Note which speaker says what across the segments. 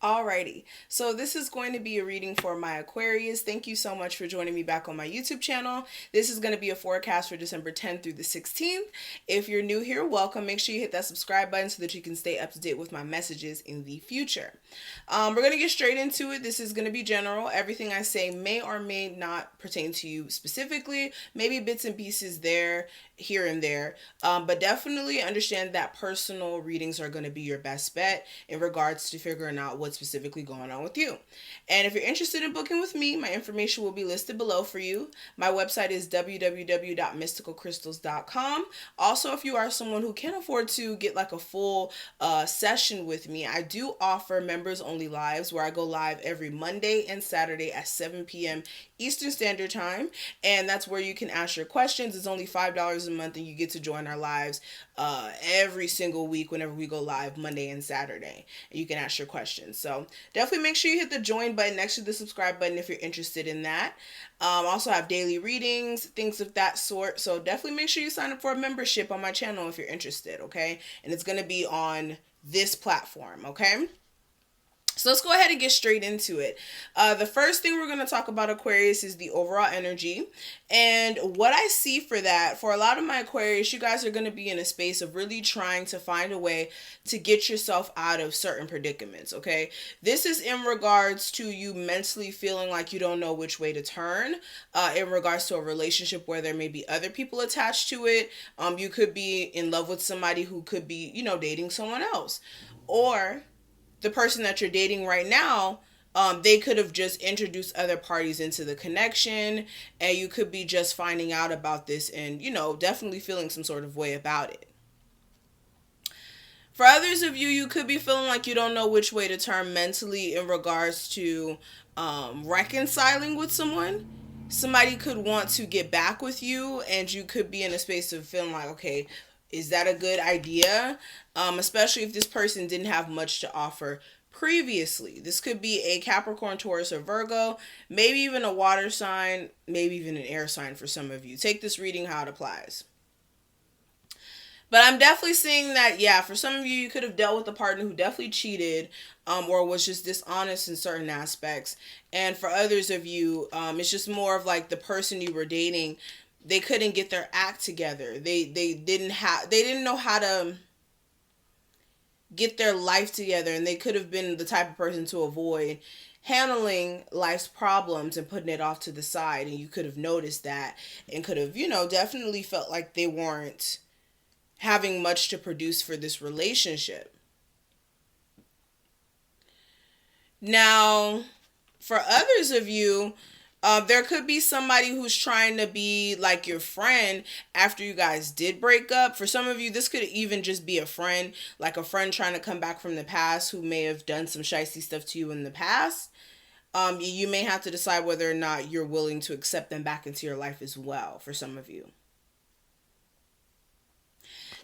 Speaker 1: Alrighty, so this is going to be a reading for my Aquarius. Thank you so much for joining me back on my YouTube channel. This is going to be a forecast for December 10th through the 16th. If you're new here, welcome. Make sure you hit that subscribe button so that you can stay up to date with my messages in the future. We're going to get straight into it. This is going to be general. Everything I say may or may not pertain to you specifically. Maybe bits and pieces there, here and there. But definitely understand that personal readings are going to be your best bet in regards to figuring out what's specifically going on with you. And if you're interested in booking with me, my information will be listed below for you. My website is www.MystikalKristals.com. Also, if you are someone who can't afford to get like a full session with me, I do offer members only lives where I go live every Monday and Saturday at 7 p.m. Eastern Standard Time, and that's where you can ask your questions. It's only $5 a month, and you get to join our lives every single week whenever we go live Monday and Saturday. And you can ask your questions. So definitely make sure you hit the join button next to the subscribe button if you're interested in that. Also have daily readings, things of that sort. So definitely make sure you sign up for a membership on my channel if you're interested, okay? And it's going to be on this platform, okay? So let's go ahead and get straight into it. The first thing we're going to talk about, Aquarius, is the overall energy. And what I see for that, for a lot of my Aquarius, you guys are going to be in a space of really trying to find a way to get yourself out of certain predicaments, okay? This is in regards to you mentally feeling like you don't know which way to turn, in regards to a relationship where there may be other people attached to it. You could be in love with somebody who could be, dating someone else. Or the person that you're dating right now, they could have just introduced other parties into the connection, and you could be just finding out about this and, definitely feeling some sort of way about it. For others of you, you could be feeling like you don't know which way to turn mentally in regards to reconciling with someone. Somebody could want to get back with you, and you could be in a space of feeling like, okay, is that a good idea? Especially if this person didn't have much to offer previously. This could be a Capricorn, Taurus, or Virgo, maybe even a water sign, maybe even an air sign for some of you. Take this reading how it applies. But I'm definitely seeing that, yeah, for some of you, you could have dealt with a partner who definitely cheated or was just dishonest in certain aspects. And for others of you, it's just more of like the person you were dating, they couldn't get their act together. They didn't know how to get their life together, and they could have been the type of person to avoid handling life's problems and putting it off to the side. And you could have noticed that and could have, definitely felt like they weren't having much to produce for this relationship. Now, for others of you, there could be somebody who's trying to be like your friend after you guys did break up. For some of you, this could even just be a friend, like a friend trying to come back from the past who may have done some shicey stuff to you in the past. You may have to decide whether or not you're willing to accept them back into your life as well, for some of you.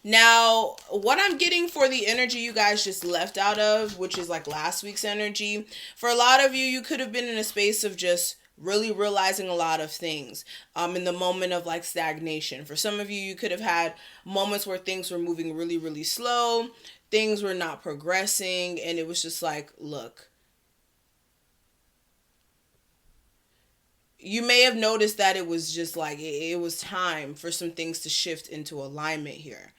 Speaker 1: Now, what I'm getting for the energy you guys just left out of, which is like last week's energy, for a lot of you, you could have been in a space of just really realizing a lot of things in the moment of like stagnation. For some of you, you could have had moments where things were moving really, really slow. Things were not progressing. And it was just like, look, you may have noticed that it was just like, it was time for some things to shift into alignment here.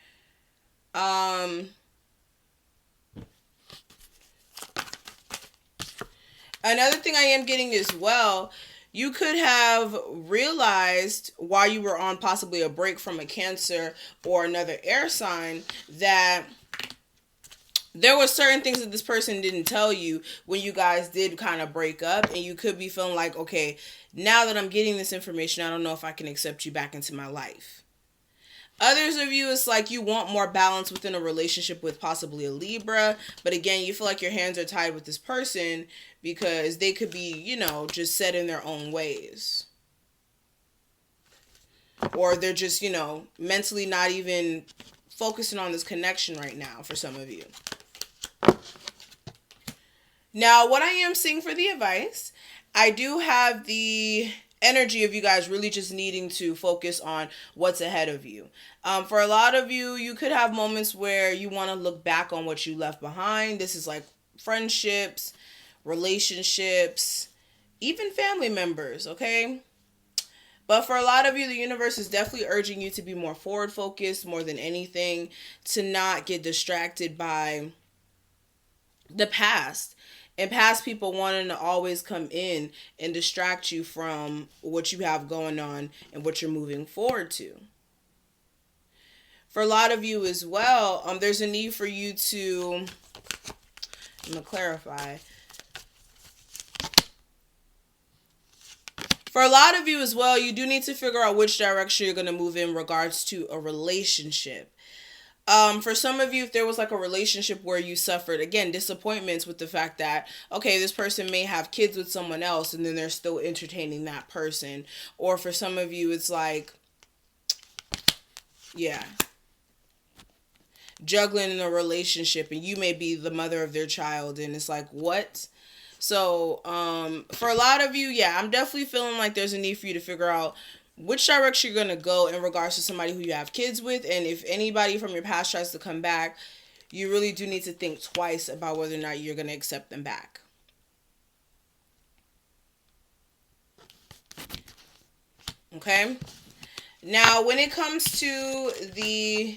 Speaker 1: Another thing I am getting as well, you could have realized while you were on possibly a break from a Cancer or another air sign that there were certain things that this person didn't tell you when you guys did kind of break up, and you could be feeling like, okay, now that I'm getting this information, I don't know if I can accept you back into my life. Others of you, it's like you want more balance within a relationship with possibly a Libra. But again, you feel like your hands are tied with this person because they could be, just set in their own ways. Or they're just, mentally not even focusing on this connection right now for some of you. Now, what I am seeing for the advice, I do have the energy of you guys really just needing to focus on what's ahead of you. For a lot of you, you could have moments where you want to look back on what you left behind. This is like friendships, relationships, even family members, okay? But for a lot of you, the universe is definitely urging you to be more forward focused more than anything, to not get distracted by the past and past people wanting to always come in and distract you from what you have going on and what you're moving forward to. For a lot of you as well, there's a need for you to, I'm going to clarify. For a lot of you as well, you do need to figure out which direction you're going to move in regards to a relationship. For some of you, if there was like a relationship where you suffered, again, disappointments with the fact that, okay, this person may have kids with someone else and then they're still entertaining that person. Or for some of you, it's like, yeah, juggling in a relationship and you may be the mother of their child and it's like, what? So, for a lot of you, yeah, I'm definitely feeling like there's a need for you to figure out which direction you're going to go in regards to somebody who you have kids with. And if anybody from your past tries to come back, you really do need to think twice about whether or not you're going to accept them back. Okay? Now, when it comes to the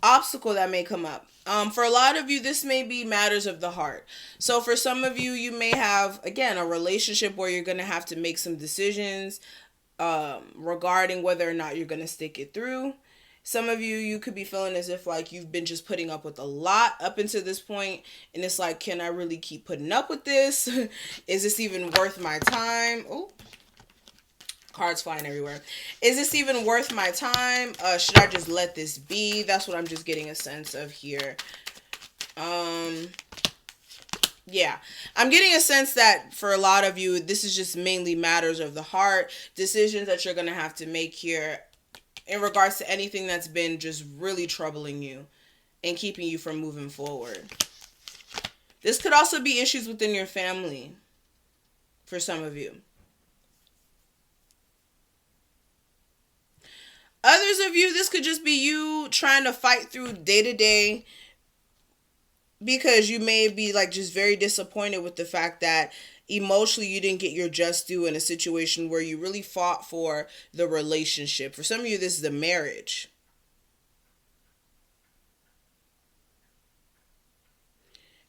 Speaker 1: obstacle that may come up, for a lot of you, this may be matters of the heart. So for some of you, you may have, again, a relationship where you're going to have to make some decisions regarding whether or not you're going to stick it through. Some of you, you could be feeling as if like you've been just putting up with a lot up until this point, and it's like, can I really keep putting up with this? Is this even worth my time? Oh, cards flying everywhere. Is this even worth my time? Should I just let this be? That's what I'm just getting a sense of here. Yeah, I'm getting a sense that for a lot of you, this is just mainly matters of the heart, decisions that you're going to have to make here in regards to anything that's been just really troubling you and keeping you from moving forward. This could also be issues within your family for some of you. Others of you, this could just be you trying to fight through day to day because you may be like just very disappointed with the fact that emotionally you didn't get your just due in a situation where you really fought for the relationship. For some of you, this is a marriage.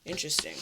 Speaker 1: Interesting.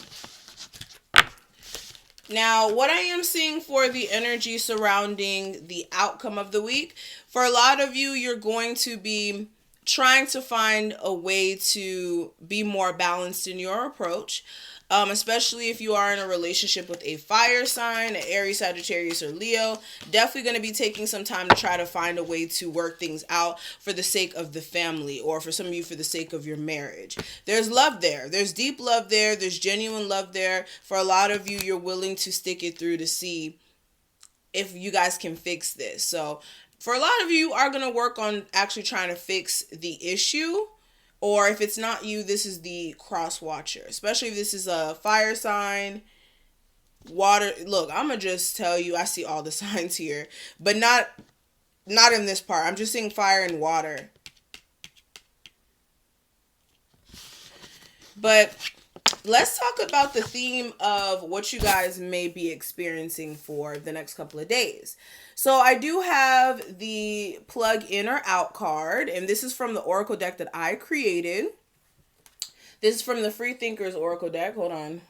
Speaker 1: Now, what I am seeing for the energy surrounding the outcome of the week, for a lot of you, you're going to be trying to find a way to be more balanced in your approach, especially if you are in a relationship with a fire sign, an Aries, Sagittarius, or Leo. Definitely going to be taking some time to try to find a way to work things out for the sake of the family, or for some of you for the sake of your marriage. There's love there. There's deep love there. There's genuine love there. For a lot of you, you're willing to stick it through to see if you guys can fix this. So for a lot of you are going to work on actually trying to fix the issue. Or if it's not you, this is the cross watcher. Especially if this is a fire sign, water. Look, I'm going to just tell you, I see all the signs here. But not in this part. I'm just seeing fire and water. But let's talk about the theme of what you guys may be experiencing for the next couple of days. So I do have the plug in or out card, and this is from the Oracle deck that I created. This is from the Free Thinkers Oracle deck. Hold on.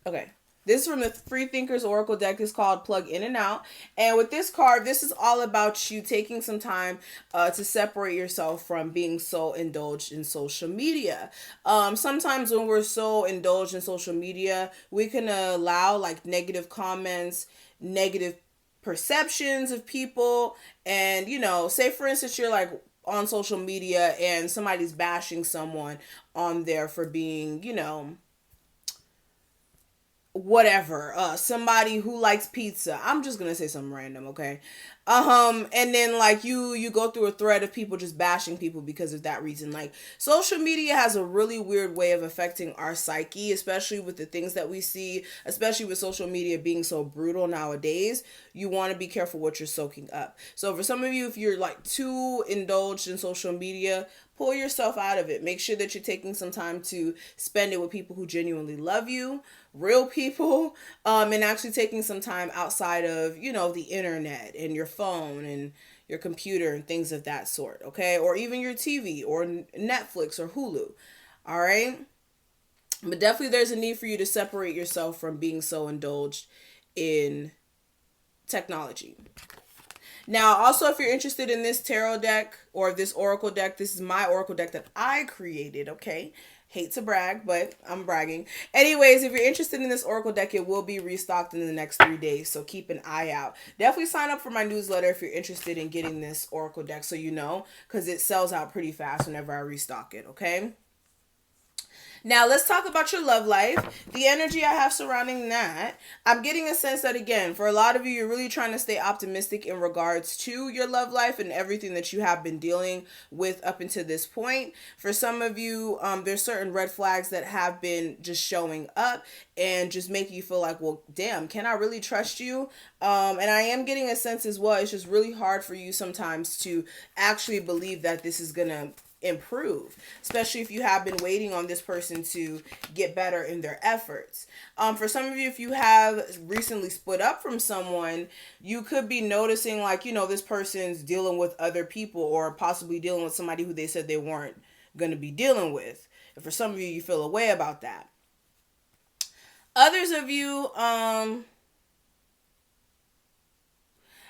Speaker 1: Okay. This is from the Free Thinkers Oracle deck. It's called Plug In and Out. And with this card, this is all about you taking some time to separate yourself from being so indulged in social media. Sometimes when we're so indulged in social media, we can allow like negative comments, negative perceptions of people. And, you know, say for instance, you're like on social media and somebody's bashing someone on there for being, you know, whatever, somebody who likes pizza. I'm just gonna say something random, okay? And then like you go through a thread of people just bashing people because of that reason. Like, social media has a really weird way of affecting our psyche, especially with the things that we see, especially with social media being so brutal nowadays. You want to be careful what you're soaking up. So for some of you, if you're like too indulged in social media, pull yourself out of it. Make sure that you're taking some time to spend it with people who genuinely love you, real people, and actually taking some time outside of, you know, the internet and your phone and your computer and things of that sort, okay? Or even your TV or Netflix or Hulu, all right? But definitely there's a need for you to separate yourself from being so indulged in technology. Now, also, if you're interested in this tarot deck or this oracle deck, this is my oracle deck that I created, okay? Hate to brag, but I'm bragging. Anyways, if you're interested in this oracle deck, it will be restocked in the next 3 days, so keep an eye out. Definitely sign up for my newsletter if you're interested in getting this oracle deck, so you know, because it sells out pretty fast whenever I restock it, okay? Now, let's talk about your love life. The energy I have surrounding that, I'm getting a sense that, again, for a lot of you, you're really trying to stay optimistic in regards to your love life and everything that you have been dealing with up until this point. For some of you, there's certain red flags that have been just showing up and just making you feel like, well, damn, can I really trust you? And I am getting a sense as well, it's just really hard for you sometimes to actually believe that this is going to improve, especially if you have been waiting on this person to get better in their efforts. For some of you, if you have recently split up from someone, you could be noticing, like, you know, this person's dealing with other people or possibly dealing with somebody who they said they weren't going to be dealing with. And for some of you, you feel a way about that. Others of you,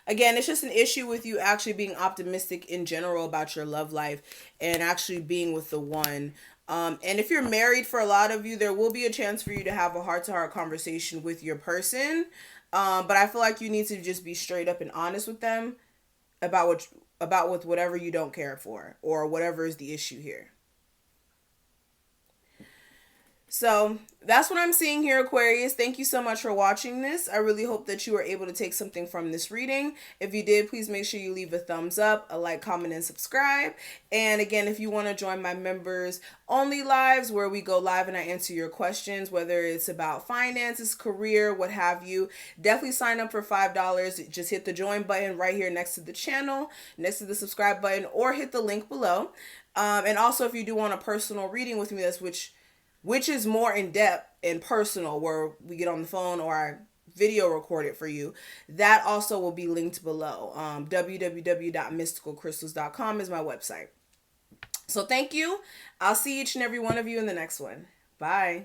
Speaker 1: again, it's just an issue with you actually being optimistic in general about your love life and actually being with the one. And if you're married, for a lot of you, there will be a chance for you to have a heart-to-heart conversation with your person. But I feel like you need to just be straight up and honest with them about whatever you don't care for or whatever is the issue here. So that's what I'm seeing here, Aquarius. Thank you so much for watching this. I really hope that you were able to take something from this reading. If you did, please make sure you leave a thumbs up, a like, comment, and subscribe. And again, if you want to join my members only lives where we go live and I answer your questions, whether it's about finances, career, what have you, definitely sign up for $5. Just hit the join button right here next to the channel, next to the subscribe button, or hit the link below. And also, if you do want a personal reading with me, that's which is more in-depth and personal, where we get on the phone or I video record it for you, that also will be linked below. www.MystikalKristals.com is my website. So thank you. I'll see each and every one of you in the next one. Bye.